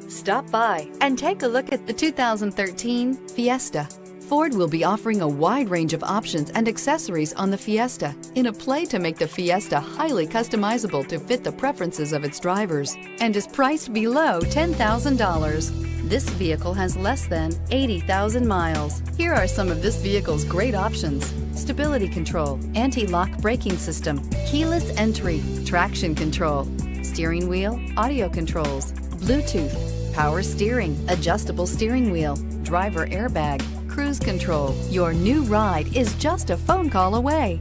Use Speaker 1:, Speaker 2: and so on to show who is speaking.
Speaker 1: Stop by and take a look at the 2013 Fiesta. Ford will be offering a wide range of options and accessories on the Fiesta in a play to make the Fiesta highly customizable to fit the preferences of its drivers, and is priced below $10,000. This vehicle has less than 80,000 miles. Here are some of this vehicle's great options: stability control, anti-lock braking system, keyless entry, traction control, steering wheel audio controls, Bluetooth, power steering, adjustable steering wheel, driver airbag, cruise control. Your new ride is just a phone call away.